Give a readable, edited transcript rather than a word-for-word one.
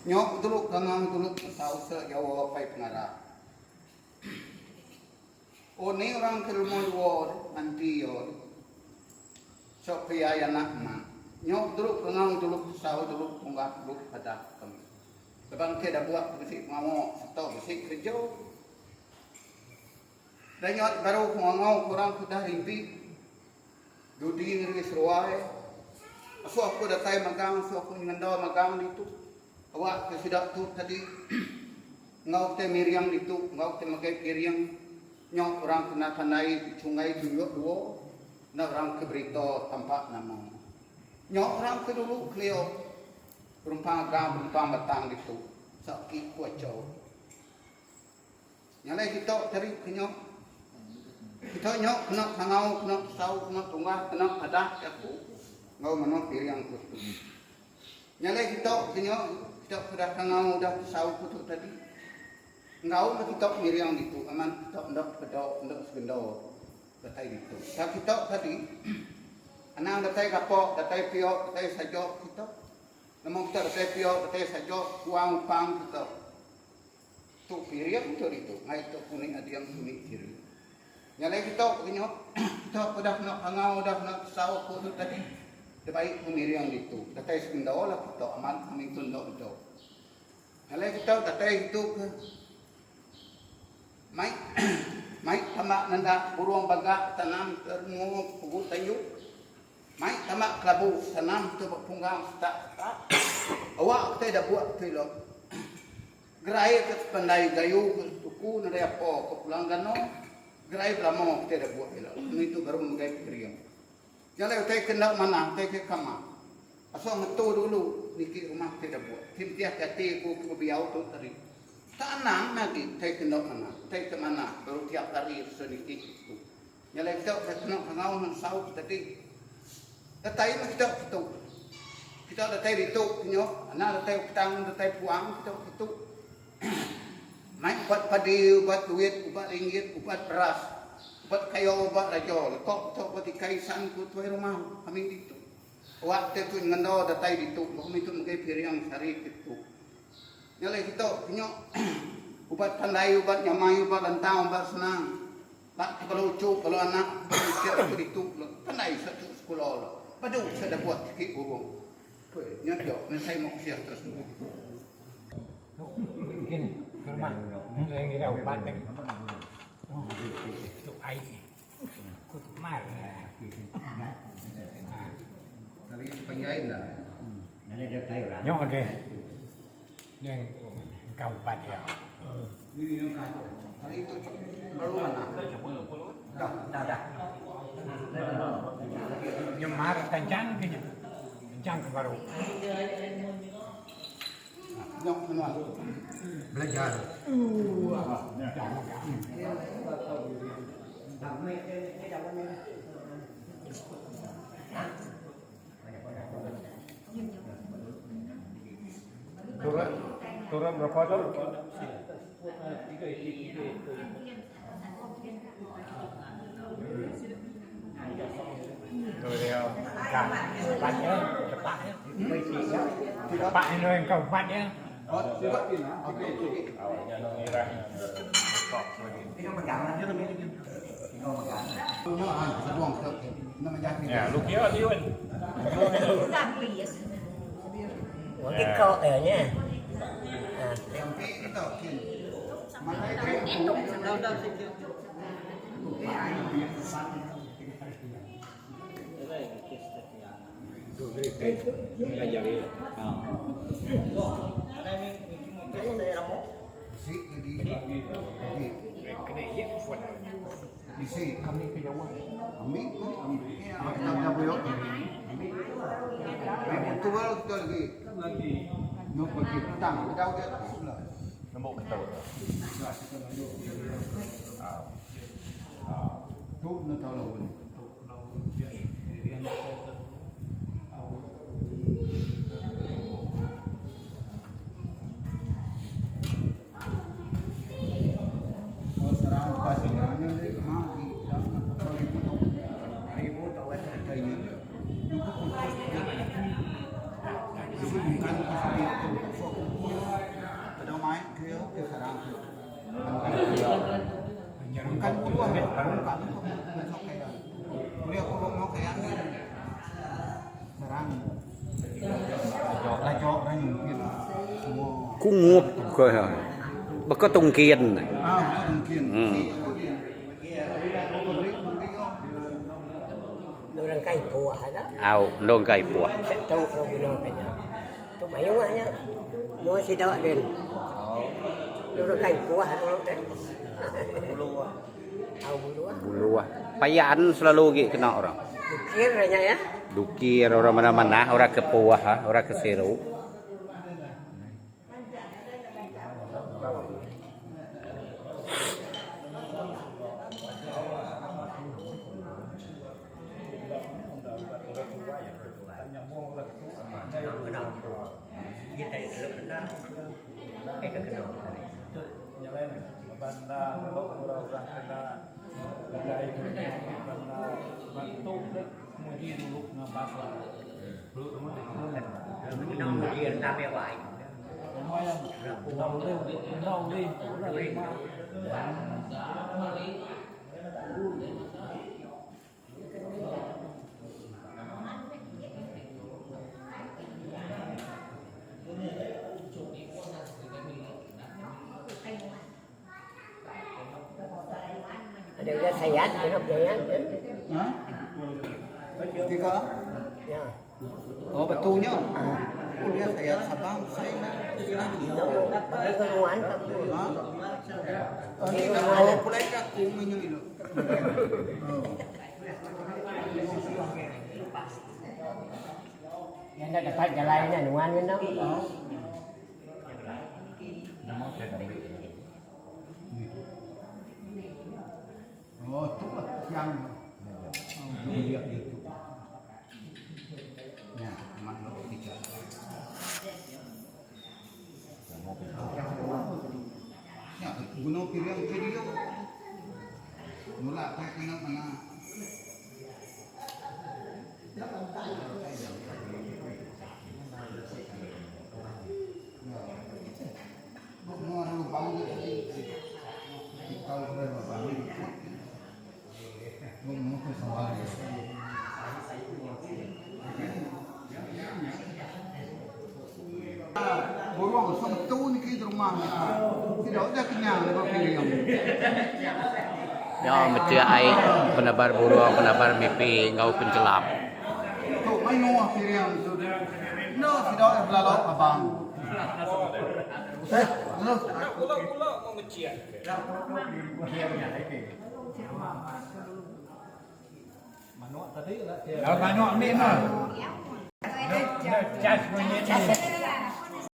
Nyok tuluk gangang tuluk tahu sejawa pai pengarap. Oh ni orang kelmo luar nanti yo. Sok pria anak ma. Nyok tuluk gangang tuluk tahu tuluk punggah tuluk pada kami. Sebab kita buat musik mau atau musik kerja. Dan nyok baru ngau kurang sudah rimpi. Dudi ngeri seruai. Asu aku datai magang, asu aku ngandau magang itu. Awak sudah tu tadi ngau te miriang itu, ngau te magai kiriang nyok orang kena tanai sungai tunjuk dua, na orang ke berita tampak nama. Nyok orang ke dulu kleo berumpang agam berumpang batang itu, sakit kuacau. Nyalai kita tadi kenyok, kita nyok kena sangau, kena sau, kena tungah, kena adah aku, ngau mana kiriang kutu. Nyalai kita kenyok. Kita sudah kangau dah sau kutu tadi. Ngau kita miriang itu aman kita ndak pedok ndak segendau datai itu. Sa kita tadi anak datai kapok, datai pio, datai sajo kita. Namun kita datai pio, datai sajo kuang pang kita. Tu miriang itu. Ngai tu kuning adiang kuning kiri. Nyalai kita punya kita sudah nak kangau dah nak sau kutu tadi. Baik pemiriang itu, datai segendau lah kita aman kami tunduk itu. Kalau kita datai itu ke, mai tamak nanda burung bagak tanam terungu pugut tayu, mai tamak kelabu tanam tu punggang tak. Awak kita dah buat tu lo. Gerai ke pandai gayu ke tuku nada apa ke pulang gano, gerai belamo kita dah buat lo. Itu baru menggai periang. Jangan kita kena mana, kita kama. Asal ngetu dulu, niki rumah kita buat. Tim tiap hati ku biau tu tadi. Tak anang lagi, kita kena mana, kita mana. Baru tiap hari sedikit itu. Jangan kita kena ngau nang sau tadi. Datai kita itu. Kita datai itu, nyok. Anak datai petang, datai puang, kita itu. Main buat padi, buat duit, buat ringgit, buat beras. Buat kayu buat raja, kok buat kaisan ku tuai rumah kami itu. Waktu tu ngandau datai itu, kami itu mungkin piriang sari itu. Nyalai kita punya ubat pandai, ubat nyamai, ubat lantang, ubat senang. Pak kalau lucu, kalau anak berfikir itu pandai satu sekolah. Padu saya dah buat sikit burung. Nyajak, saya mau siap terus. Gini, ke rumah. Yang kita ubat ni. Itu air, kutu mar. Kali penyain dah. Nyok ada, yang kau ubat ya. Kali itu baru mana? Dah. Nyemar kencang ke baru. Nyok semua. Belajar. Turun berapa tu? Rồi đeo cả bát nhé, cepat ya. Cepat ini yang kau buat ya. Awalnya mengira kok ya, lu kira dia kan? Cái co ở nha. Isi kami ke Jawa. Kami kita buyok. Betul kita lagi. Nuk pergi petang, jauh dia sebelah. Nombor betul. Tu nak tahu lawan. Bukan kan buruan bukan beliau kurang mau kayak ini serang lajok orang mungkin semua cũng ngụp coi hả bà có tông kiên này mungkin Orang kain buah ada. ao lông cày bùa Tahu kalau bilang kaya. Tu banyak maknya. Mau si dawa den. Orang kain buah orang teh. Bulu. Tahu bulu. bulu payaan selalu gitu kena orang Dukir ranya ya. dukir orang mana-mana orang ke puah orang ke seru Kita itu benar. Kita kenal. Nyalain banda orang kena dari banda bantu muji dulu ngabasa. Dulu teman Kenal dia nama baik. lumayan jauh deh Ada yang sayat, kenapa sayat? Hah? Tiga? Ya. Oh betunya. Dia saya Sabang, saya Ada keluhan tapi. Hah? Ini kalau pulai aku menyuruh. Yang ada dapat jalan ni nuan ni nak. Oh, itu yang lihat itu. Ya, mana tiga. Ya, gunung Piriang video. Nolak kayak kena mana. Mau lubang tadi. Kalau berapa bangun? Ngomong ke soal Borong sebetul ni ke rumah ni. Tidak ada kenyang lepas pilih. ya mesti ai penabar buruang penabar mimpi ngau penjelap Tu mai nuah pilih. No, tidak ada belalok abang. Terus pulau mau ngecian Kalau manuk ni mah. Cas punya ni.